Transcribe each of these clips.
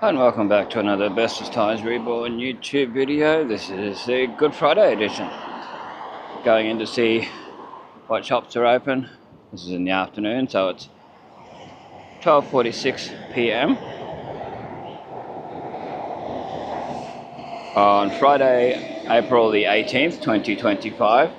And welcome back to another Bestestimes Reborn YouTube video. This is the Good Friday edition. Going in to see what shops are open. This is in the afternoon, so it's 12:46 p.m. on Friday, April the 18th, 2025.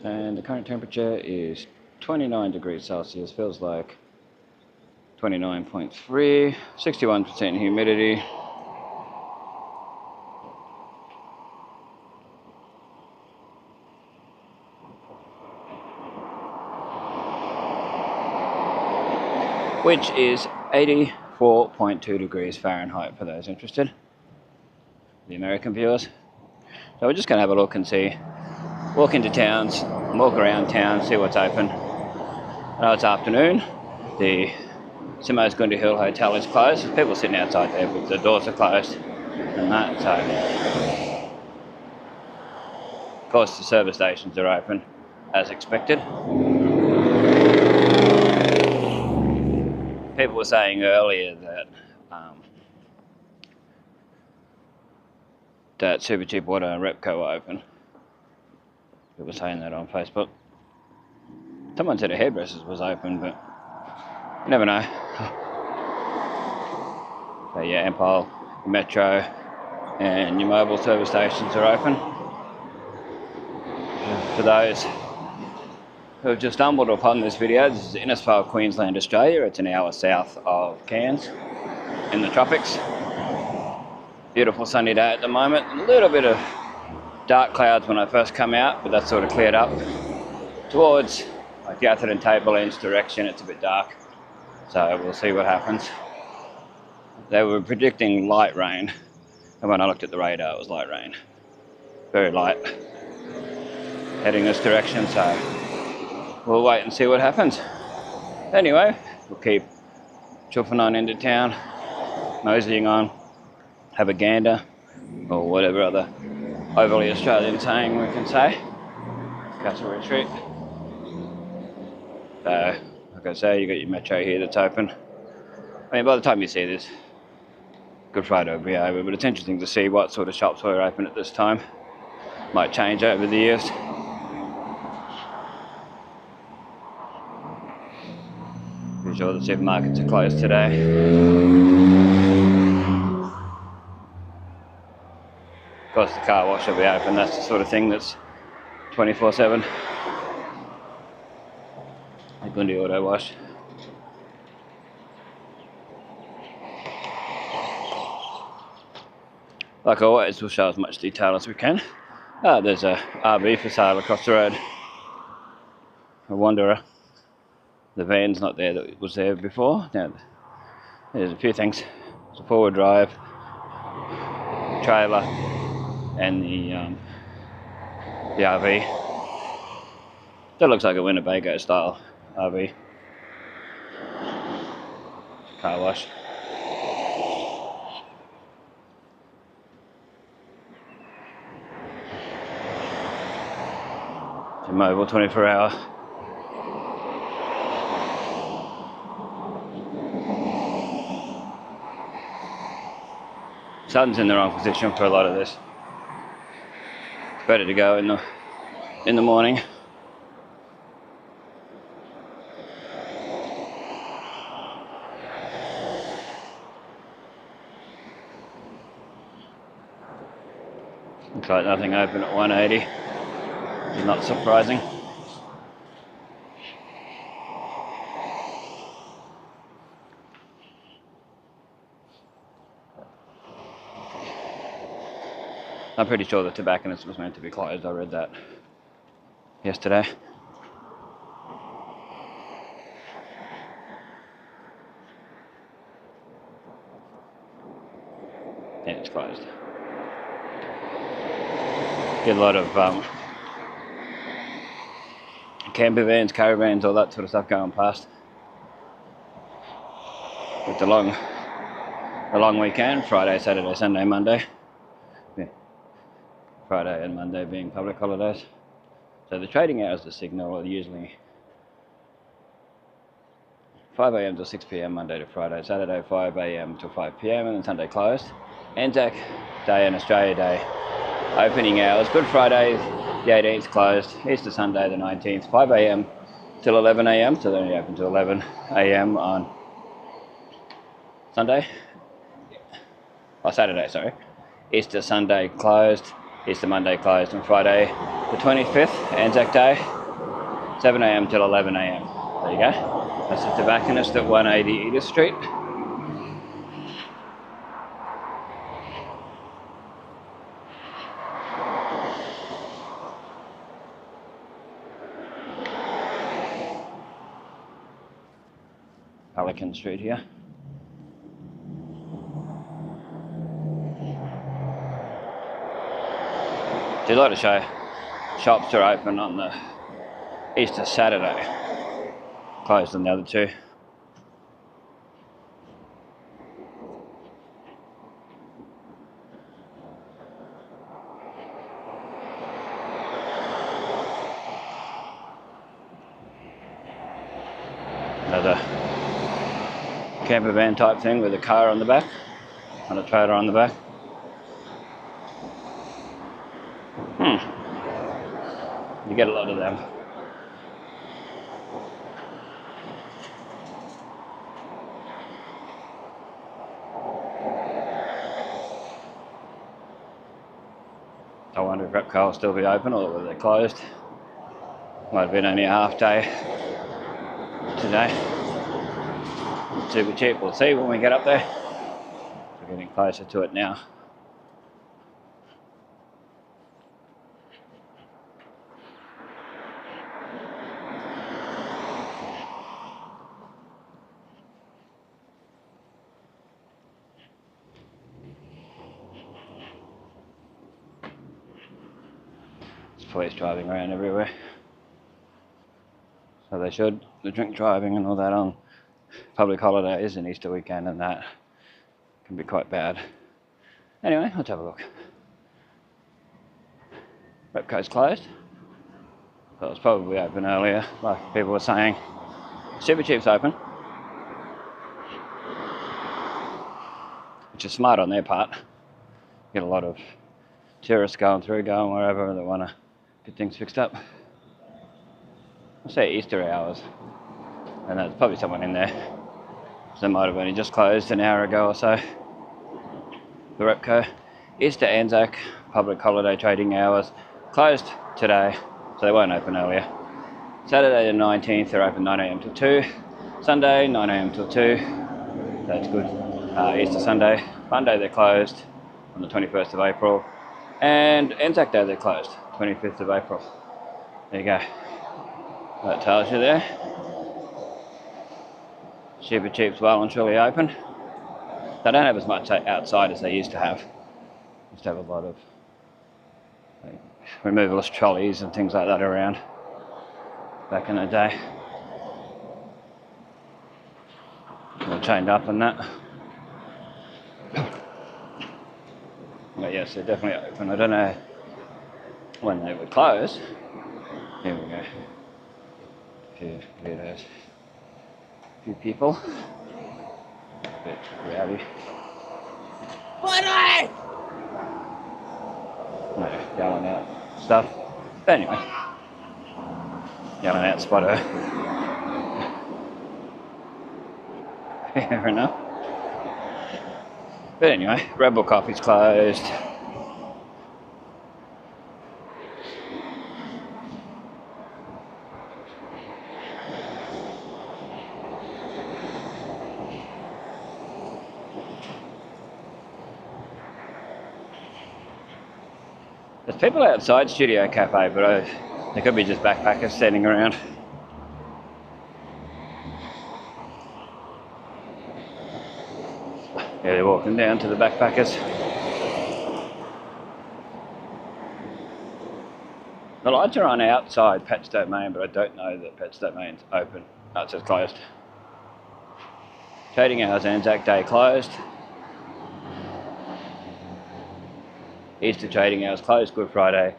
And the current temperature is 29 degrees Celsius, feels like 29.3, 61% humidity. Which is 84.2 degrees Fahrenheit for those interested, the American viewers. So we're just going to have a look and see, walk into towns, walk around town, see what's open. I know it's afternoon, the Simo's Gundy Hill Hotel is closed. There's people sitting outside there because the doors are closed and that, so of course the service stations are open as expected. People were saying earlier that that Super Cheap Water and Repco were open. People were saying that on Facebook. Someone said a hairdresser's was open, but you never know. So yeah, Empire, Metro and your mobile service stations are open. For those who have just stumbled upon this video, this is Innisfail, Queensland, Australia. It's an hour south of Cairns in the tropics. Beautiful sunny day at the moment. A little bit of dark clouds when I first come out, but that's sort of cleared up. Towards like the Atherton Tablelands direction, it's a bit dark. So we'll see what happens. They were predicting light rain, and when I looked at the radar, it was light rain. Very light. Heading this direction, so we'll wait and see what happens. Anyway, we'll keep chuffing on into town, moseying on, have a gander, or whatever other overly Australian saying we can say. Castle Retreat. So, like I say, you got your Metro here that's open. I mean, by the time you see this, Good Friday will be over, but it's interesting to see what sort of shops were open at this time. Might change over the years. Pretty sure the supermarkets are closed today. Of course, the car wash will be open. That's the sort of thing that's 24/7. The Gundy Auto Wash. Like always, we'll show as much detail as we can. There's a RV for sale across the road. A Wanderer. The van's not there that was there before. Now, there's a few things. It's a four-wheel drive, trailer, and the RV. That looks like a Winnebago style RV. Car wash. It's a mobile 24-hour. Sun's in the wrong position for a lot of this. It's better to go in the morning. Looks like nothing open at 180. Not surprising. I'm pretty sure the tobacconist was meant to be closed. I read that yesterday. Yeah, it's closed. Get a lot of camper vans, caravans, all that sort of stuff going past. With the long weekend, Friday, Saturday, Sunday, Monday. Yeah. Friday and Monday being public holidays. So the trading hours, the signal are usually 5 a.m. to 6 p.m. Monday to Friday, Saturday 5 a.m. to 5 p.m. and then Sunday closed. Anzac Day and Australia Day opening hours. Good Friday the 18th closed. Easter Sunday the 19th 5 a.m. till 11 a.m. so they're only open till 11 a.m. on Sunday. Oh, Saturday, sorry. Easter Sunday closed. Easter Monday closed on Friday the 25th, Anzac Day, 7 a.m. till 11 a.m. There you go. That's the tobacconist at 180 Edith Street. Pelican Street here. I'd like to show shops are open on the Easter Saturday. Closed on the other two. Another camper van type thing with a car on the back and a trailer on the back. You get a lot of them. I wonder if Repco will still be open or whether they're closed. Might have been only a half day today. Super cheap, we'll see when we get up there. We're getting closer to it now. Police driving around everywhere. So they should. The drink driving and all that on public holidays and Easter weekend and that can be quite bad. Anyway, let's have a look. Repco's closed. So it was probably open earlier, like people were saying. Super Cheap's open. Which is smart on their part. Get a lot of tourists going wherever they want to get things fixed up. I'll say Easter hours, and there's probably someone in there. So they might have only just closed an hour ago or so. The Repco, Easter Anzac, public holiday trading hours, closed today, so they won't open earlier. Saturday the 19th, they're open 9 a.m. till 2. Sunday, 9 a.m. till 2. That's good. Easter Sunday. Monday they're closed on the 21st of April. And Anzac Day they're closed, 25th of April. There you go. That tells you there. Super Cheap's well and truly open. They don't have as much outside as they used to have. Used to have a lot of removalist trolleys and things like that around back in the day. All chained up and that. But yes, they're definitely open. I don't know when they would close. Here we go. A few weirdos. A few people. A bit rowdy. No, yelling out stuff. But anyway. Yelling out spotter. Fair enough. But anyway, Rebel Coffee's closed. There's people outside Studio Cafe, but they could be just backpackers standing around. Yeah, they're walking down to the backpackers. The lights are on outside Pets Domain, but I don't know that Pets Domain's open. No, it says closed. Trading hours Anzac Day closed. Easter trading hours closed Good Friday.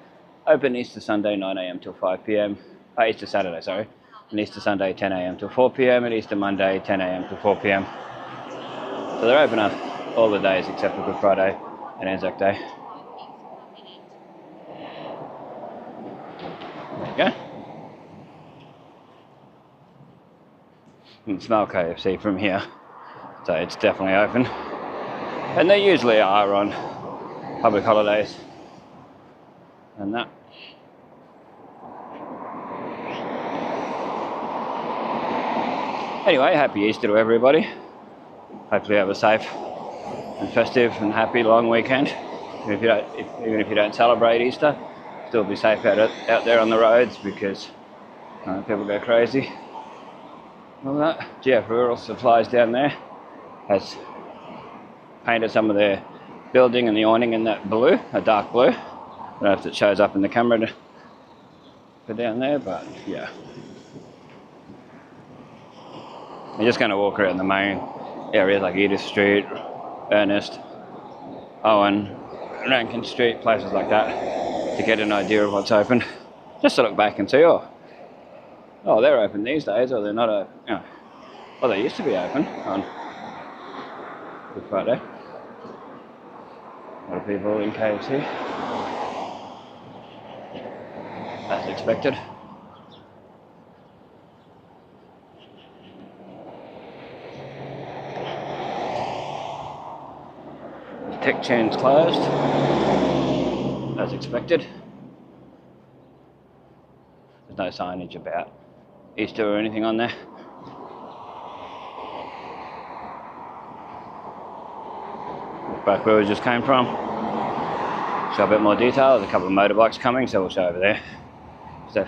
Open Easter Sunday 9 a.m. till 5 p.m. Easter Saturday, sorry. And Easter Sunday 10 a.m. till 4 p.m. and Easter Monday 10 a.m. till 4 p.m. So they're open up all the days except for Good Friday and Anzac Day. There you go. You can smell KFC from here, so it's definitely open. And they usually are on public holidays and that. Anyway, happy Easter to everybody. Hopefully you have a safe and festive and happy long weekend. Even if you don't celebrate Easter, still be safe out there on the roads because people go crazy. All that. GF Rural Supplies down there has painted some of their building and the awning in that blue, a dark blue. I don't know if it shows up in the camera for down there, but yeah. I'm just going to walk around the main areas like Edith Street, Ernest, Owen, Rankin Street, places like that to get an idea of what's open. Just to look back and see, oh, they're open these days, or they're not open. Well, they used to be open on Good Friday. A lot of people in KFC, as expected. Tech chain's closed, as expected. There's no signage about Easter or anything on there. Back where we just came from. Show a bit more detail. There's a couple of motorbikes coming, so we'll show over there. So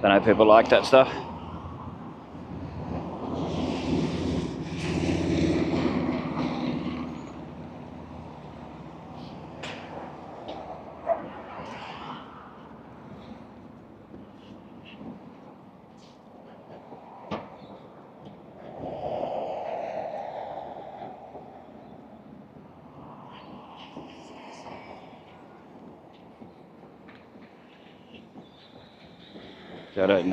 I know people like that stuff. I don't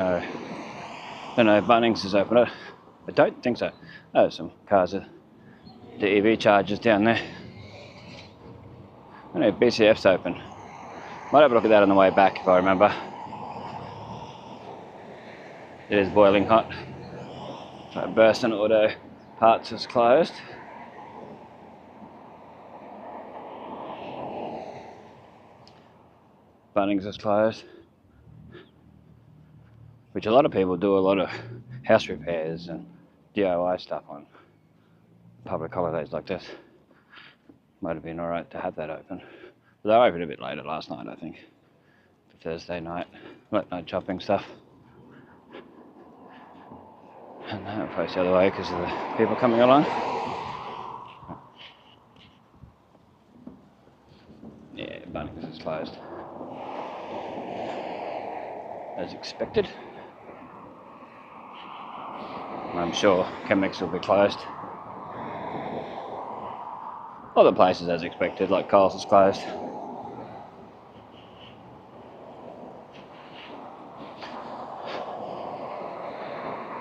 know if Bunnings is open. I don't think so. Oh, some cars are the EV chargers down there. I don't know if BCF's open. Might have a look at that on the way back if I remember. It is boiling hot. So Burston Auto Parts is closed. Bunnings is closed. Which a lot of people do a lot of house repairs and DIY stuff on public holidays like this. Might have been alright to have that open. But they were open a bit later last night, I think. For Thursday night, late night shopping stuff. And now I'll face the other way because of the people coming along. Yeah, Bunnings is closed. As expected. I'm sure Chemex will be closed. Other places as expected, like Coles is closed.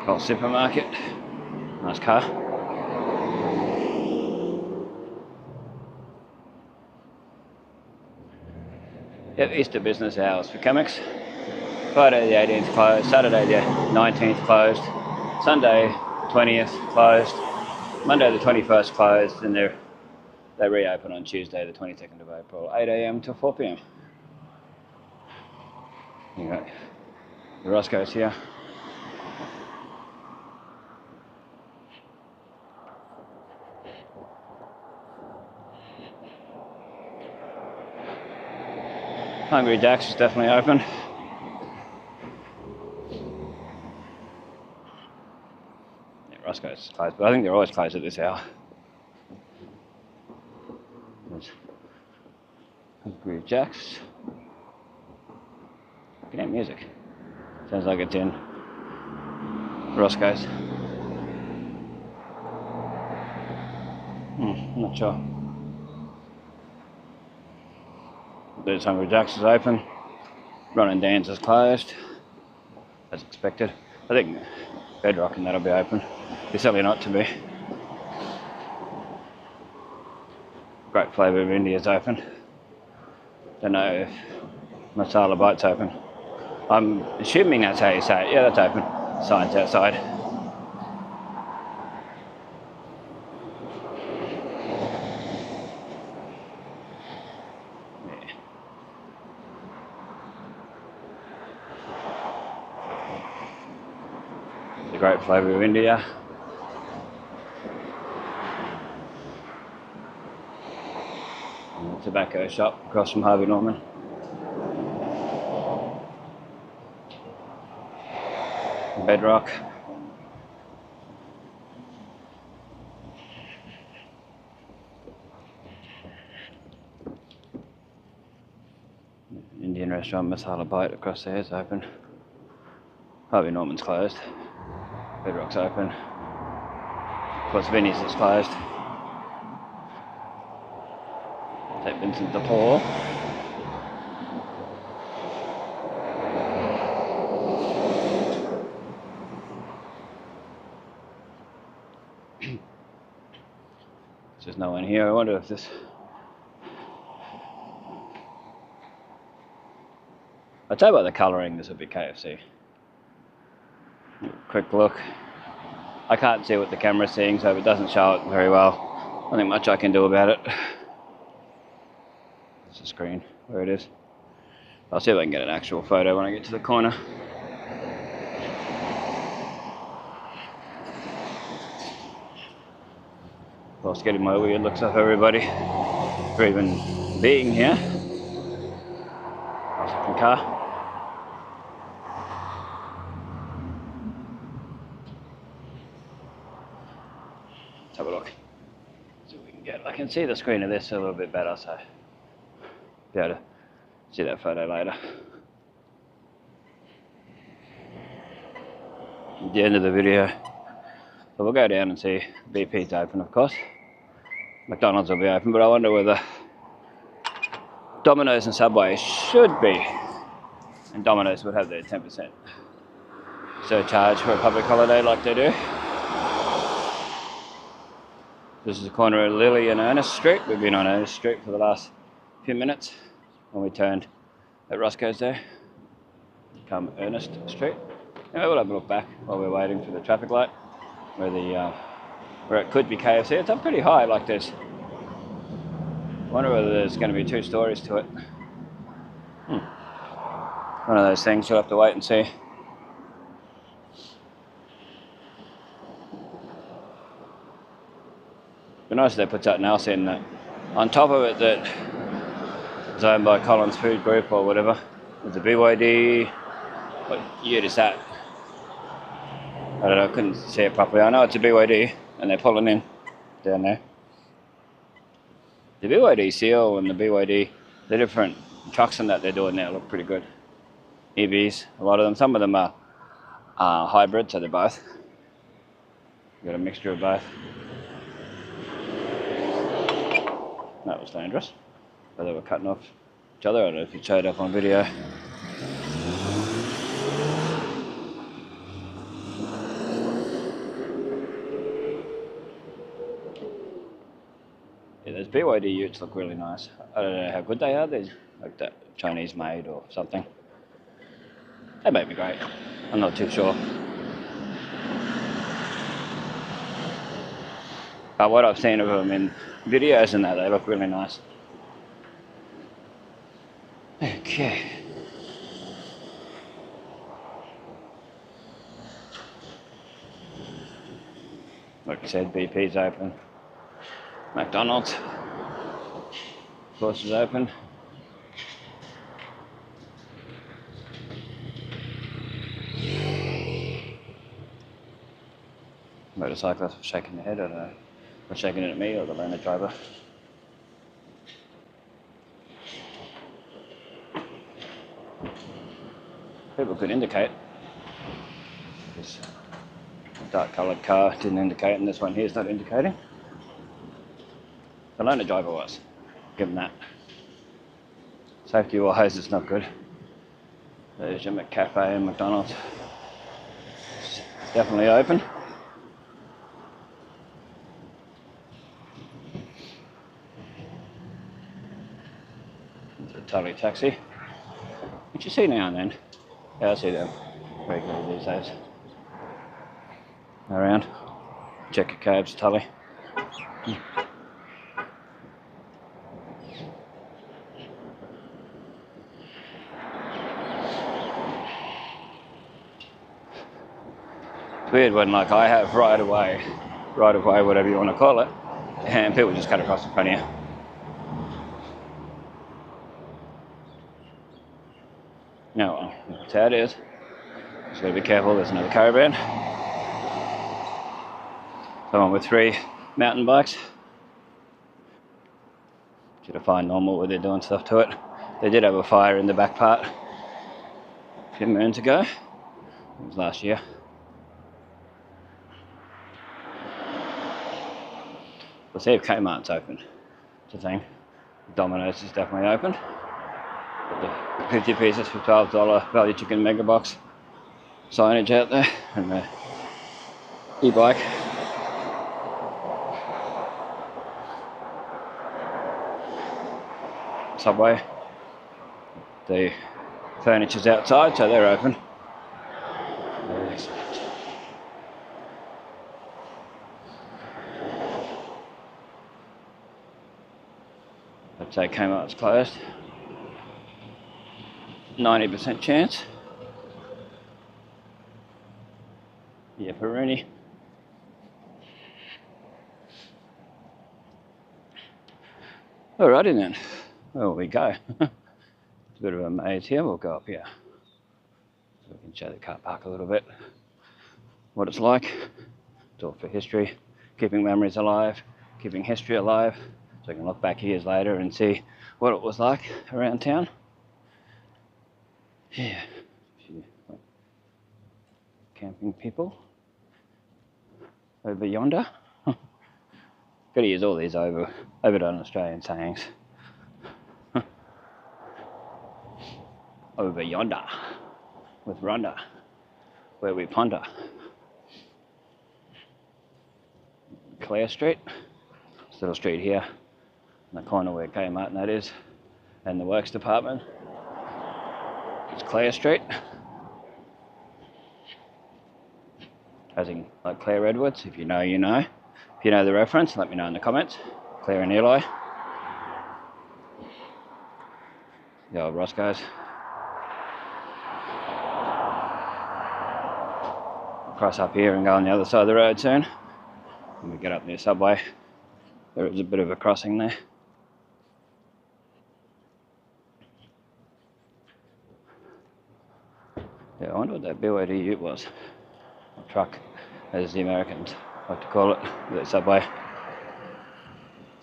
Coles Supermarket, nice car. Yep, Easter business hours for Chemex. Friday the 18th closed, Saturday the 19th closed, Sunday 20th closed, Monday the 21st closed, and they reopen on Tuesday the 22nd of April, 8 a.m. till 4 p.m. You got the Roscoe's here. Hungry Jack's is definitely open. Roscoe's closed, but I think they're always closed at this hour. There's Hungry Jack's. Look at that music. Sounds like it's in Roscoe's. I'm not sure. There's Hungry Jack's is open. Ron and Dan's is closed, as expected. I think Bedrock and that'll be open. It's certainly not to be. Great Flavour of India's open. Don't know if Masala Bite's open. I'm assuming that's how you say it. Yeah, that's open. Signs outside. Yeah. The Great Flavour of India. And the tobacco shop across from Harvey Norman. Bedrock. Indian restaurant Masala Bite across there is open. Harvey Norman's closed. Bedrock's open. Of course, Vinnie's is closed. St. Vincent de Paul. There's no one here. I wonder if this... I'd say by the colouring this would be KFC. Quick look. I can't see what the camera's seeing, so if it doesn't show it very well, I think much I can do about it. It's the screen where it is. I'll see if I can get an actual photo when I get to the corner. Whilst getting my weird looks off everybody for even being here. Fucking car. Let's have a look. See what we can get. I can see the screen of this a little bit better, so be able to see that photo later. At the end of the video, so we'll go down and see BP's open, of course. McDonald's will be open, but I wonder whether Domino's and Subway should be, and Domino's would have their 10% surcharge for a public holiday like they do. This is the corner of Lily and Ernest Street. We've been on Ernest Street for the last few minutes when we turned at Roscoe's there. Come Ernest Street. Anyway, we'll have a look back while we're waiting for the traffic light where it could be KFC. It's up pretty high like this. I wonder whether there's going to be 2 stories to it. One of those things, we'll have to wait and see. It'd be nice if they put something else in that on top of it that is owned by Collins Food Group or whatever. There's a BYD. What year is that? I don't know, I couldn't see it properly. I know it's a BYD and they're pulling in down there. The BYD Seal and the BYD, the different trucks and that they're doing now look pretty good. EVs, a lot of them. Some of them are hybrid, so they're both. You've got a mixture of both. That was dangerous. But they were cutting off each other. I don't know if it showed up on video. Yeah, those BYD utes look really nice. I don't know how good they are. They're like that Chinese made or something. They may be great. I'm not too sure. But what I've seen of them in videos and that, they look really nice. Okay. Like I said, BP's open. McDonald's, of course, is open. Motorcyclists are shaking their head, I don't know. They're shaking it at me or the learner driver. People could indicate. This dark coloured car didn't indicate, and this one here is not indicating. The learner driver was. Give them that. Safety wise, it's not good. There's your McCafe and McDonald's. It's definitely open. It's a Tully taxi, which you see now and then. Yeah, I see them regularly these days. Around. Check your cabs, Tully. It's weird when, like, I have right of way, whatever you want to call it, and people just cut across in front of you. No, well, that's how it is. Just gotta be careful. There's another caravan. Someone with 3 mountain bikes. Should have find normal where they're doing stuff to it. They did have a fire in the back part a few moons ago. It was last year. We'll see if Kmart's open. It's a thing. Domino's is definitely open. Got the 50 pieces for $12 value chicken mega box signage out there, and the e-bike. Subway. The furniture's outside, so they're open. Excellent. I'd say Kmart's closed. 90% chance. Yeah, Warrina. Alrighty then. There we go. It's a bit of a maze here. We'll go up here so we can show the car park a little bit. What it's like. It's all for history. Keeping memories alive. Keeping history alive. So we can look back years later and see what it was like around town. Yeah. Camping people. Over yonder. Gotta use all these overdone Australian sayings. Over yonder, with Rhonda, where we ponder. Clare Street, this little street here, in the corner where Kmart and that is, and the works department. It's Clare Street. As in, like Claire Edwards, if you know, you know. If you know the reference, let me know in the comments. Claire and Eli. The old Roscoe's. Cross up here and go on the other side of the road soon. When we get up near Subway, there is a bit of a crossing there. Yeah, I wonder what that BYD ute was. Or truck, as the Americans like to call it. The Subway.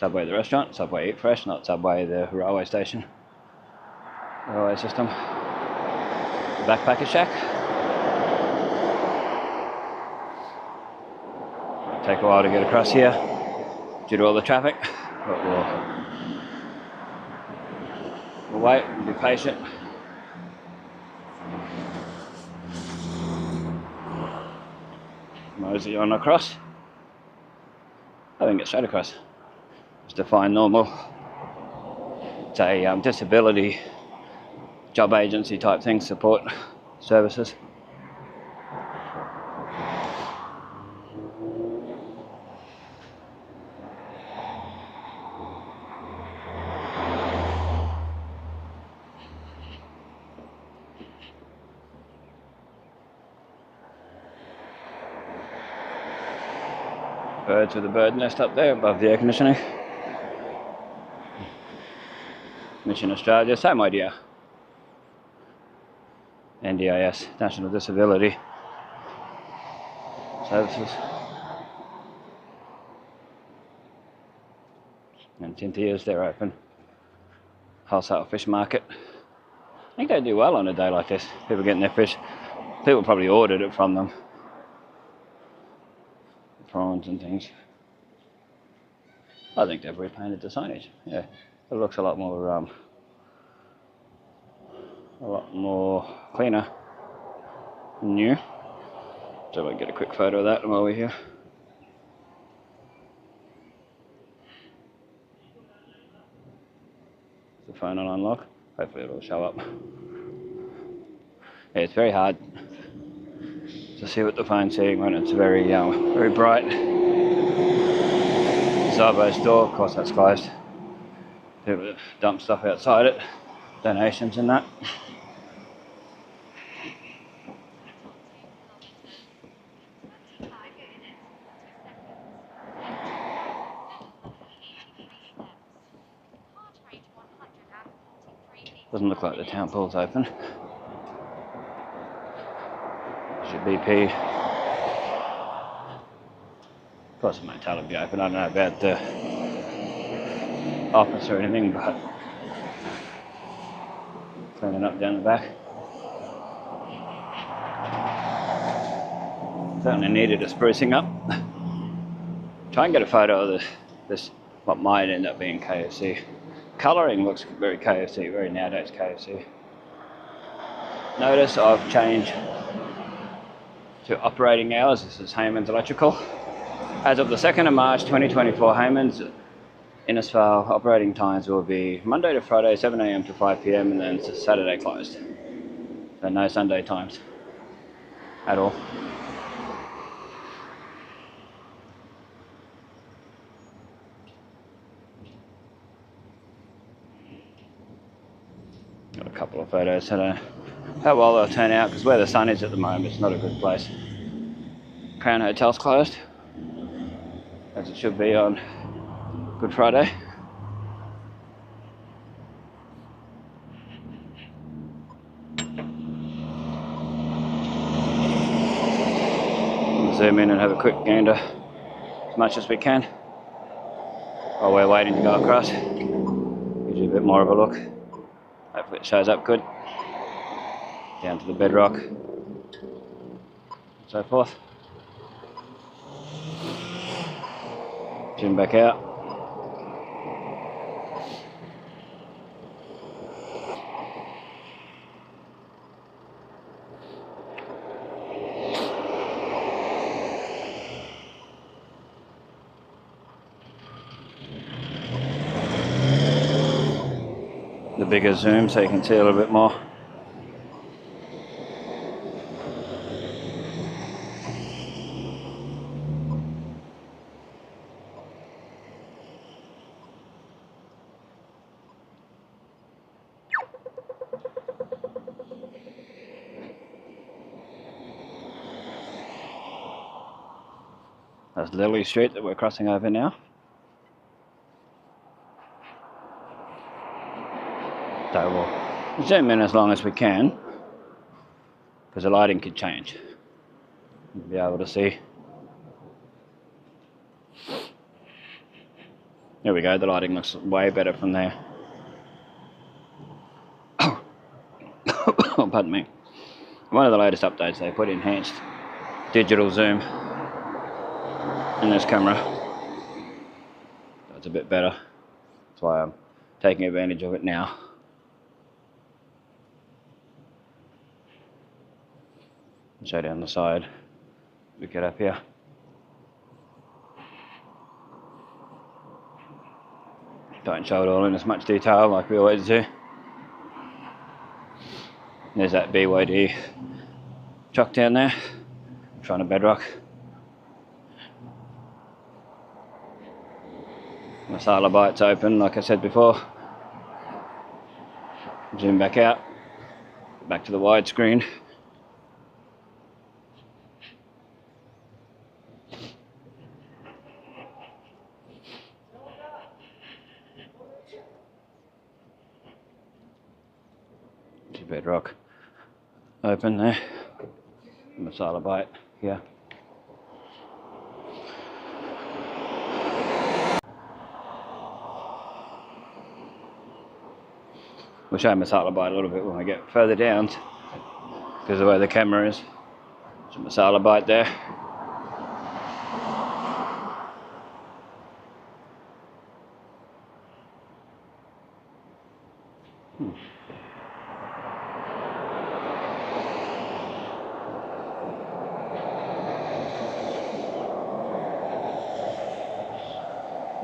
Subway the restaurant, Subway Eat Fresh, not Subway the railway station. Railway system. The backpacker shack. Take a while to get across here due to all the traffic, but we'll wait and be patient. Mosey on across. I think it's straight across. Just to find normal. It's a disability job agency type thing, support services. Birds with a bird nest up there above the air conditioning. Mission Australia, same idea. NDIS, National Disability Services. And Tintia's, they're open. Wholesale fish market. I think they do well on a day like this. People getting their fish. People probably ordered it from them. Prawns and things. I think they've repainted the signage. Yeah, it looks a lot more a lot more cleaner than new. So I'll get a quick photo of that while we're here. The phone on unlock. Hopefully it'll show up. Yeah, it's very hard to see what the phone's seeing when it's very bright. Side store, of course that's closed. People dump stuff outside it, donations and that. Doesn't look like the town pool's open. Should BP. Of course it might tell it be open. I don't know about the office or anything, but cleaning up down the back. Certainly needed a sprucing up. Try and get a photo of this what might end up being KFC. Colouring looks very KFC, very nowadays KFC. Notice I've changed to operating hours. This is Hayman's Electrical. As of the 2nd of March 2024, Hayman's Innisfail operating times will be Monday to Friday 7 AM to 5 PM and then Saturday closed. So no Sunday times at all. Got a couple of photos. I don't know how well they'll turn out because where the sun is at the moment, it's not a good place. Crown Hotel's closed, as it should be on Good Friday. We'll zoom in and have a quick gander as much as we can while we're waiting to go across. Gives you a bit more of a look. Hopefully it shows up good. Down to the bedrock and so forth. Zoom back out. The bigger zoom so you can see a little bit more. That's Lily Street that we're crossing over now. So we'll zoom in as long as we can because the lighting could change. You'll be able to see. There we go, the lighting looks way better from there. Oh, pardon me. One of the latest updates, they put enhanced digital zoom in this camera. So it's a bit better. That's why I'm taking advantage of it now. Show down the side. We get up here. Don't show it all in as much detail like we always do. There's that BYD truck down there, trying to bedrock. Masala Bite's open, like I said before. Zoom back out, back to the widescreen. Bedrock open there. Masala Bite here. We'll show Masala Bite a little bit when we get further down because of the way the camera is. Some Masala Bite there.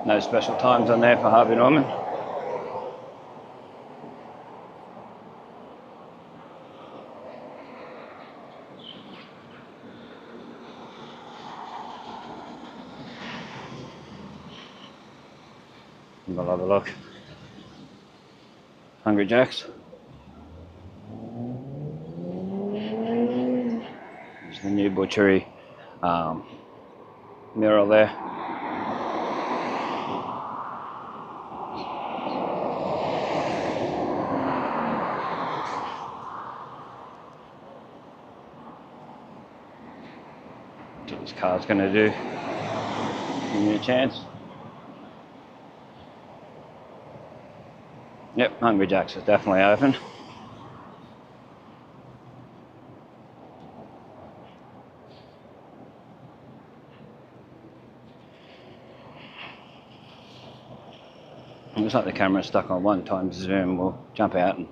No special times on there for Harvey Norman. We'll have a look. Hungry Jacks. There's the new butchery mural there. What this car's going to do. Give me a chance. Yep, Hungry Jack's is definitely open. It looks like the camera's stuck on 1x zoom. We'll jump out and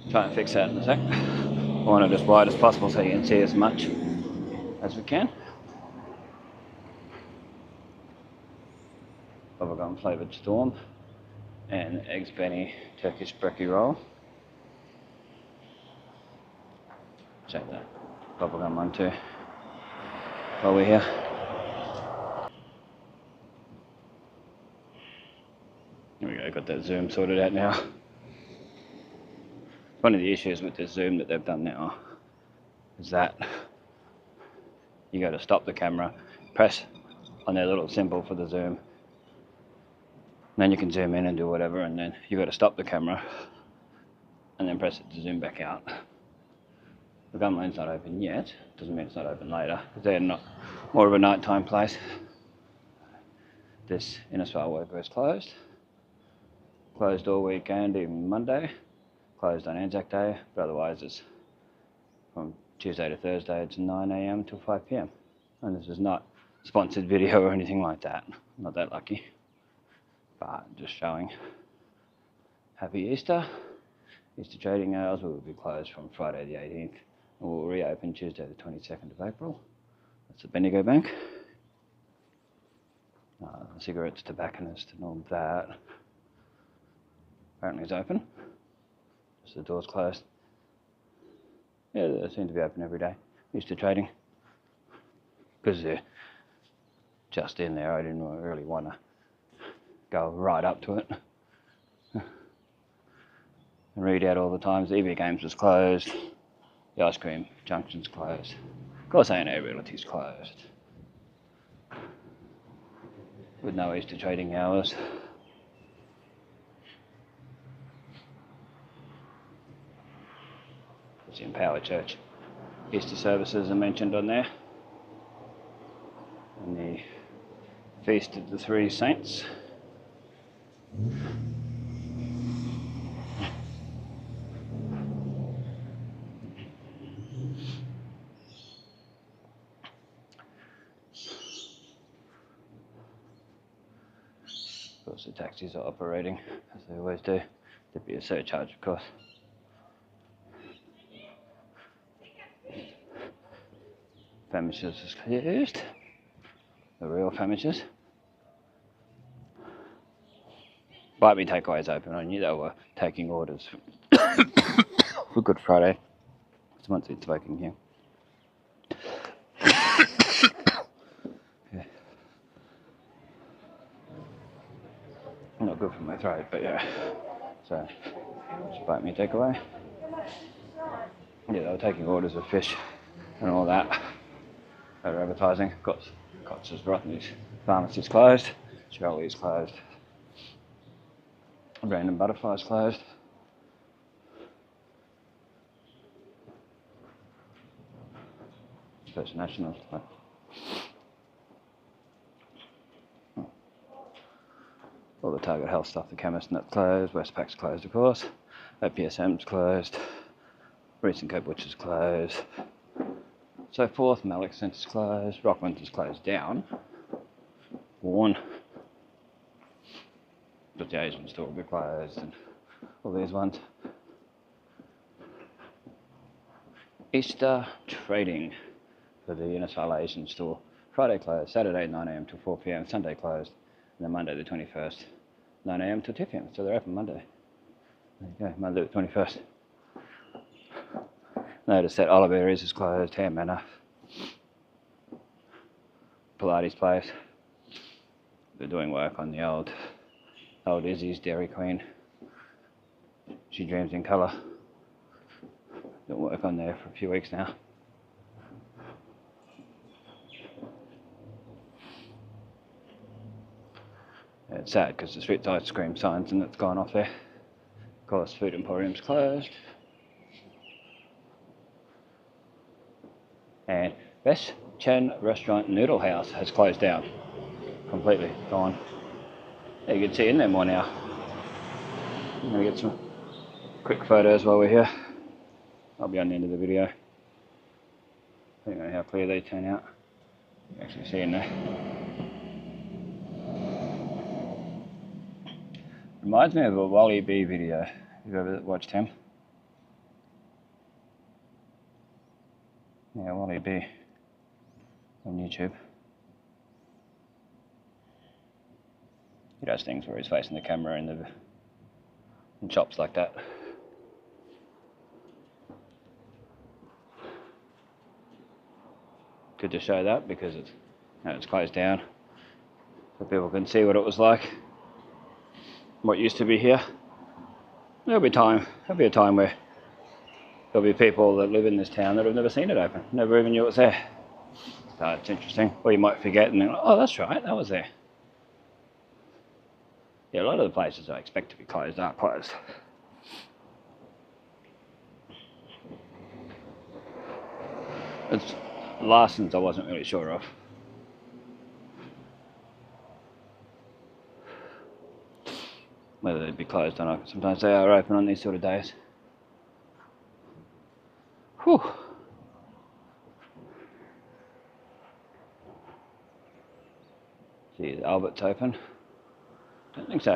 try and fix that in a sec. I want it as wide as possible so you can see as much as we can. Bubblegum flavoured storm and eggs Benny Turkish brekkie roll. Check that bubblegum one too while we're here. There we go, got that zoom sorted out now. One of the issues with this zoom that they've done now is that you got to stop the camera, press on their little symbol for the zoom, and then you can zoom in and do whatever, and then you got to stop the camera and then press it to zoom back out. The gun lane's not open yet, doesn't mean it's not open later, because they're not more of a nighttime place. This Innisfail worker is closed. Closed all weekend, even Monday. Closed on Anzac Day, but otherwise it's from Tuesday to Thursday, it's 9 AM till 5 PM. And this is not a sponsored video or anything like that. I'm not that lucky. But just showing. Happy Easter. Easter trading hours will be closed from Friday the 18th. And we'll reopen Tuesday the 22nd of April. That's the Bendigo Bank. Cigarettes, tobacconist and all that. Apparently it's open. Just the door's closed. Yeah, they seem to be open every day. Easter trading. Because they're just in there, I didn't really want to go right up to it. And read out all the times. The EV Games was closed. The ice cream junction's closed. Of course, A&A Realty's closed. With no Easter trading hours. The Empower Church Easter services are mentioned on there, and the Feast of the Three Saints. Of course, the taxis are operating as they always do. There'd be a surcharge, of course. Famishes is closed. The real Famishes. Bite Me Takeaways open. I knew they were taking orders for Good Friday. It's once it's smoking here. Yeah. Not good for my throat, but yeah. So, just Bite Me Takeaway. Yeah, they were taking orders of fish and all that. They were advertising. Cots's Rothney's pharmacy's closed. Shirley's closed. Random Butterfly's closed. First National's closed. All the Target Health stuff, the chemist, and that's closed. Westpac's closed, of course. OPSM's closed. Reese and Co Butcher's closed. So forth. Malik Centre's closed. Rockman's is closed down. Warren. But the Asian store will be closed, and all these ones. Easter trading for the Innisfail Asian store. Friday closed, Saturday 9 AM till 4 PM, Sunday closed, then Monday the 21st, 9 AM till 2 PM. So they're open Monday. There you go, Monday the 21st. Notice that Oliveira's is closed, Hair Manor, Pilates place. They're doing work on the old Izzy's Dairy Queen. She Dreams in Colour. Doing work on there for a few weeks now. Yeah, it's sad because the Street ice cream signs and it's gone off there. Of course, Food Emporium's closed. And Best Chen Restaurant Noodle House has closed down. Completely gone. Yeah, you can see in there more now. I'm going to get some quick photos while we're here. I'll be on the end of the video. Depending on how clear they turn out. You can actually see in there. Reminds me of a Wally B video. You've ever watched him? Yeah, Wally B on YouTube. He does things where he's facing the camera and chops like that. Good to show that because it's closed down, so people can see what it was like, what used to be here. There'll be a time where there'll be people that live in this town that have never seen it open, never even knew it was there. So it's interesting. Or you might forget and then, oh, that's right, that was there. Yeah, a lot of the places I expect to be closed are closed. It's Larson's I wasn't really sure of. Whether they'd be closed or not. Sometimes they are open on these sort of days. Whew. See, is Albert's open? Don't think so.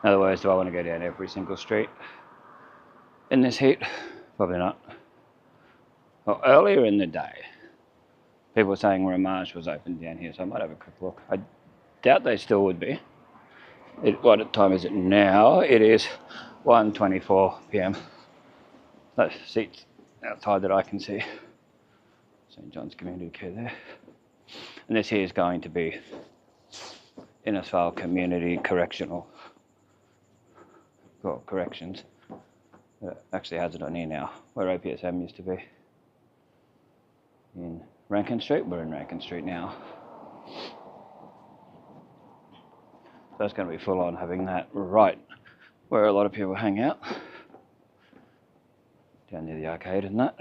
In other words, do I want to go down every single street in this heat? Probably not. Well, earlier in the day, people were saying Ramage was open down here, so I might have a quick look. I doubt they still would be. What time is it now? It is 1:24 PM. No seats outside that I can see. St. John's Community Care there. And this here is going to be Innisfail Community Correctional. Well, corrections. It actually has it on here now, where OPSM used to be. In Rankin Street, we're in Rankin Street now. So it's going to be full on having that right where a lot of people hang out. Down near the arcade and that.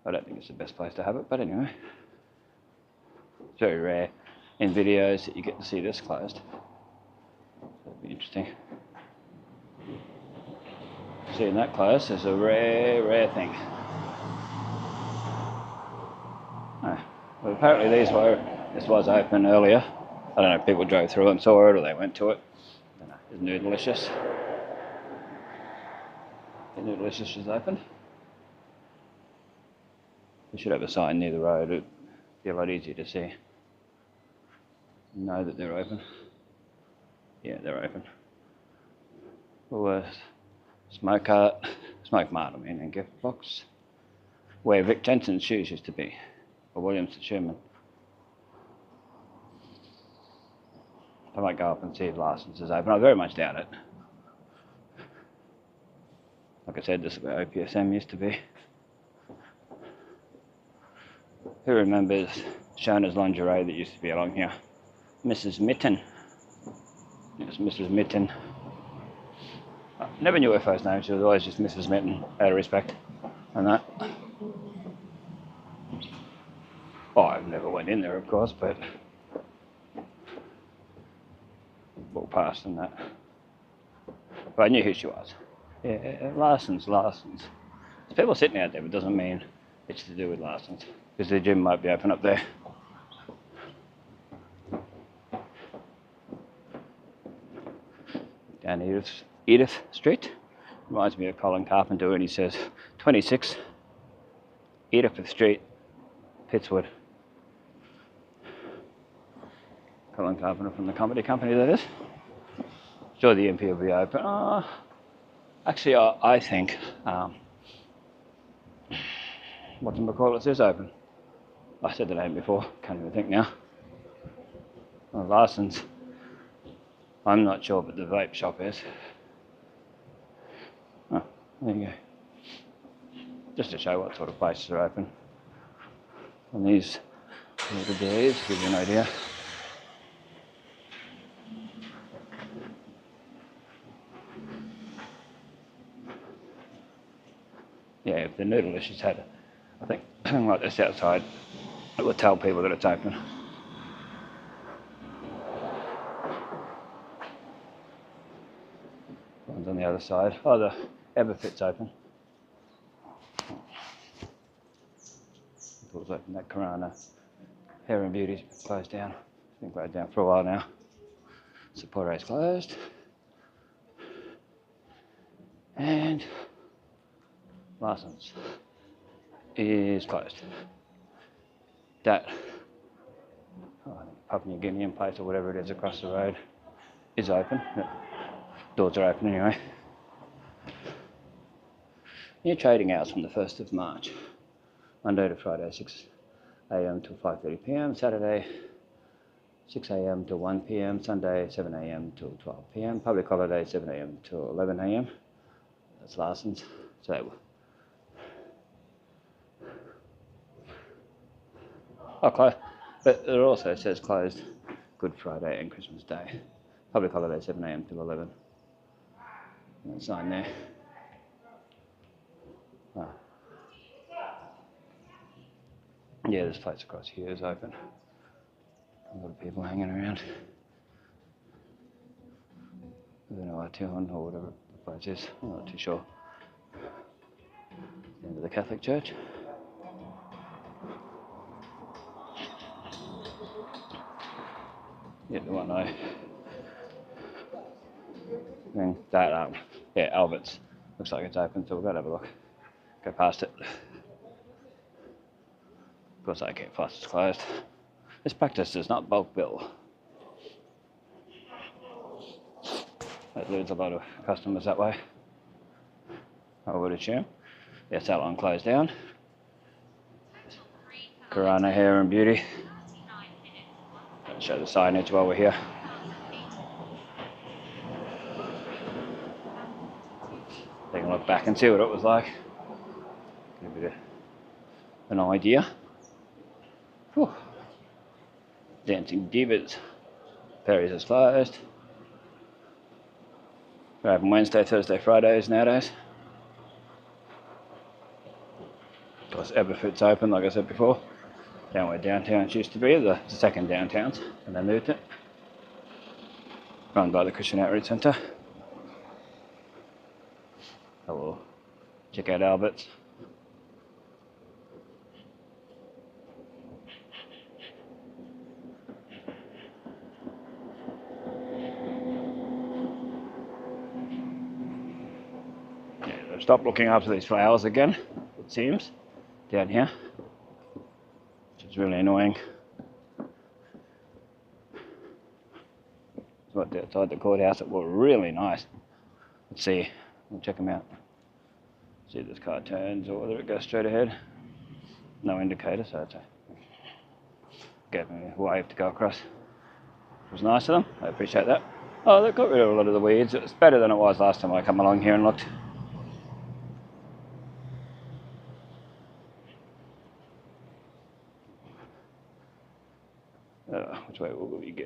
I don't think it's the best place to have it, but anyway. It's very rare in videos that you get to see this closed. That'd be interesting. Seeing that close is a rare thing. Oh, well, apparently this was open earlier. I don't know if people drove through and saw it or they went to it. I don't know. Is Noodleicious? The Noodleicious is open. We should have a sign near the road. It'd be a lot easier to see. Know that they're open. Yeah, they're open. Woolworths, Smoke Mart, I mean, and Gift Box. Where Vic Jensen's shoes used to be. Or Williams to Sherman. I might go up and see if Larson's is open. I very much doubt it. Like I said, this is where OPSM used to be. Who remembers Shona's lingerie that used to be along here? Mrs. Mitten. Yes, Mrs. Mitten. I never knew her first name. She was always just Mrs. Mitten, out of respect. And that. Oh, I've never went in there, of course, but walked past and that. But I knew who she was. Yeah, Larson's. There's people sitting out there, but it doesn't mean it's to do with Larson's. Because the gym might be open up there. Down Edith Street. Reminds me of Colin Carpenter when he says 26 Edith Street, Pittswood. Helen Carpenter from the comedy company, that is. Sure, the MP will be open. Actually, I think, whatchamacallit is open. I said the name before, can't even think now. Larson's, I'm not sure, but the vape shop is. Oh, there you go. Just to show what sort of places are open. And these little days, give you an idea. Yeah, if the noodle issues had, I think, something like this outside, it would tell people that it's open. One's on the other side. Oh, the Everfit's open. It was open, that Warrina Hair and Beauty's closed down. It's been closed down for a while now. Sepand's closed. And Larson's is closed. That Papua New Guinean place or whatever it is across the road is open. The doors are open anyway. New trading hours from the 1st of March. Monday to Friday, 6 a.m. till 5:30 p.m. Saturday, 6 a.m. till 1 p.m. Sunday, 7 a.m. till 12 p.m. Public holiday, 7 a.m. till 11 a.m. That's Larson's. So, closed. But it also says closed Good Friday and Christmas Day. Public holiday, 7 a.m. till 11. That sign there. Oh. Yeah, this place across here is open. A lot of people hanging around. I don't know, Artilon or whatever the place is. I'm not too sure. The end of the Catholic Church. Yeah, the one I think that yeah, Albert's looks like it's open, so we'll go have a look. Go past it. Of course, I get past it's closed. This practice does not bulk bill. That loses a lot of customers that way, I would assume. Yeah, salon closed down. Warrina Hair and Beauty. I'll show the signage while we're here. Take a look back and see what it was like. Get a bit of an idea. Whew. Dancing Divas. Perry's is closed. We're open Wednesday, Thursday, Fridays nowadays. Of course, Everfit's open, like I said before. Down where Downtowns used to be, the second Downtowns, and they moved it. Run by the Christian Outreach Centre. I will check out Albert's. Yeah, they've stopped looking after these flowers again, it seems, down here. Which is really annoying. It's right outside the courthouse. It was really nice. Let's see. We'll check them out. See if this car turns or whether it goes straight ahead. No indicator, so it's gave me a wave to go across. It was nice of them. I appreciate that. Oh, they got rid of a lot of the weeds. It's better than it was last time I come along here and looked. Which way will we go?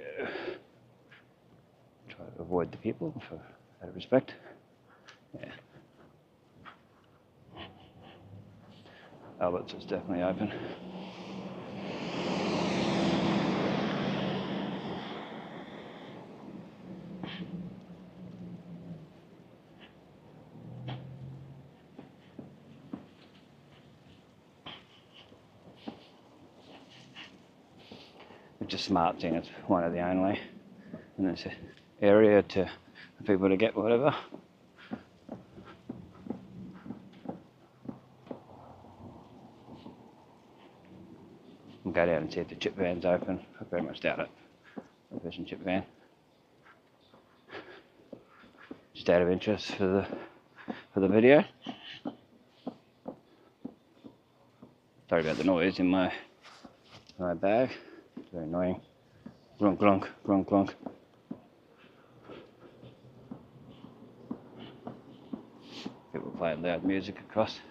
Try to avoid the people out of respect. Yeah. Albert's is definitely open. Which is smart, seeing it's one of the only. And there's an area for people to get whatever. We'll go down and see if the chip van's open. I very much doubt it. The fish and chip van. Just out of interest for the video. Sorry about the noise in my bag. It's very annoying. Glunk, glunk, glunk, glunk. People playing loud music across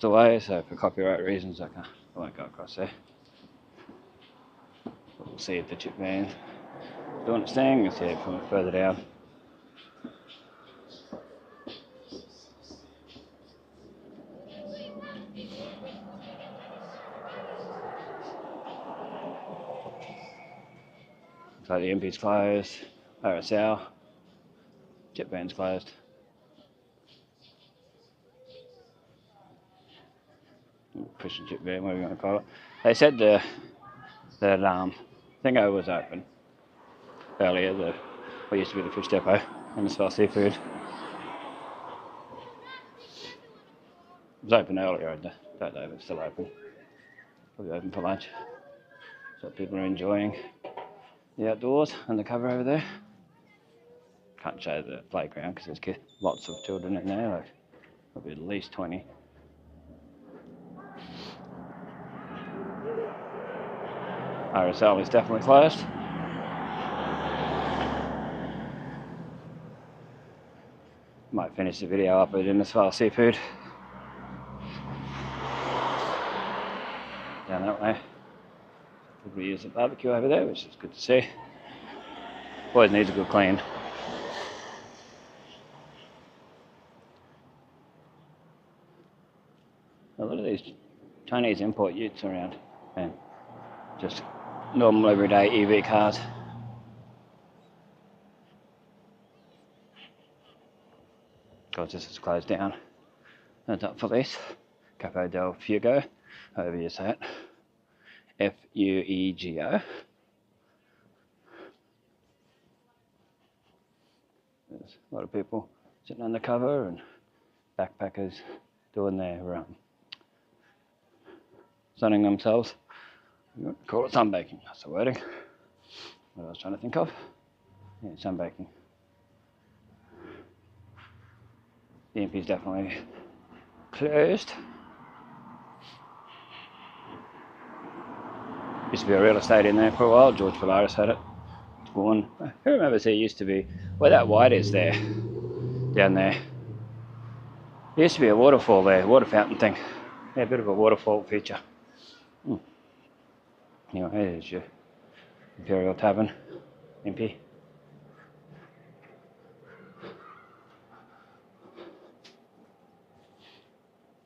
the way, so for copyright reasons I won't go across there. But we'll see if the chip van doing its thing. We'll see it from further down. Looks like the MP's closed, RSL, chip van's closed. Fish and chip van, whatever you want to call it. They said that thingo was open earlier, what used to be the fish depot, Innisfail Seafood. It was open earlier, I don't know if it's still open. Probably open for lunch. So people are enjoying the outdoors and the cover over there. Can't show the playground because there's lots of children in there, like probably at least 20. RSL is definitely closed. Might finish the video up at Innisfail Seafood. Down that way. People use the barbecue over there, which is good to see. Always needs a good clean. A lot of these Chinese import utes around, and just normal everyday EV cars. Because this is closed down. That's up for this. Capo del Fuego, however you say it. Fuego. There's a lot of people sitting under cover and backpackers doing their sunning themselves. You want to call it sunbaking, that's the wording. What I was trying to think of. Yeah, sunbaking. The MP's definitely closed. Used to be a real estate in there for a while. George Polaris had it. It's gone. Who remembers there used to be, where that white is there, down there. There used to be a waterfall there, water fountain thing. Yeah, a bit of a waterfall feature. Anyway, there's your Imperial Tavern, MP.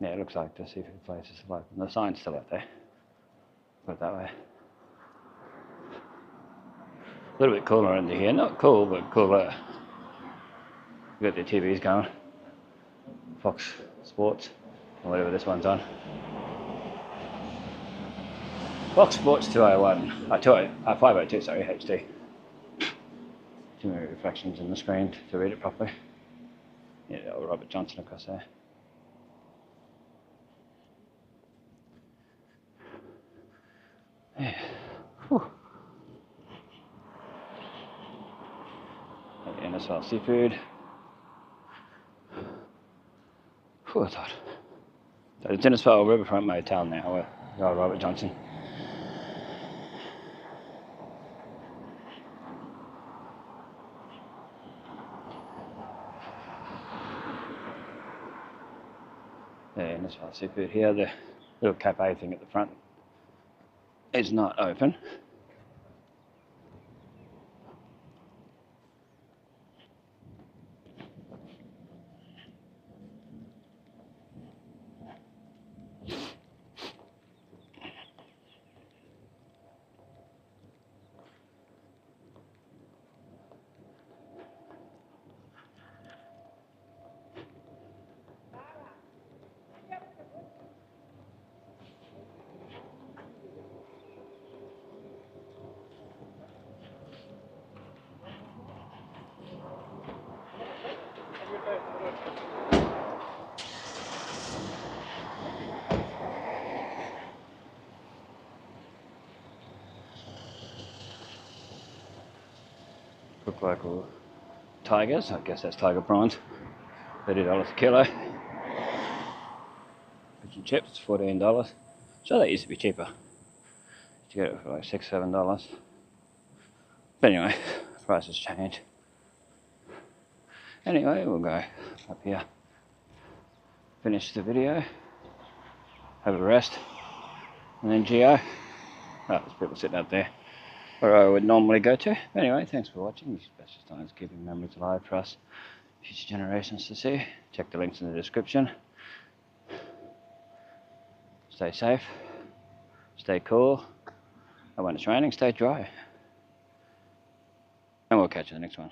Yeah, it looks like the seafood place is still open. The sign's still up there. Put it that way. A little bit cooler under here. Not cool, but cooler. We've got the TVs going. Fox Sports, or whatever this one's on. Fox Sports 201. 502, sorry, HD. Too many reflections in the screen to read it properly. Yeah, old Robert Johnson across there. Yeah. Whew. Innisfail Seafood. Whew, that's hot. So it's Innisfail Riverfront Motel now, where the old Robert Johnson. Yeah, Innisfail Seafood here. The little cafe thing at the front is not open. local tigers. I guess that's tiger prawns. $30 a kilo. Fish and chips, $14. So that used to be cheaper. You get it for like $6, $7. But anyway, prices change. Anyway, we'll go up here, finish the video, have a rest, and then GO. Oh, there's people sitting out there where I would normally go to. Anyway, thanks for watching. These Bestest Times keeping memories alive for us future generations to see. Check the links in the description. Stay safe, stay cool, and when it's raining, stay dry. And we'll catch you in the next one.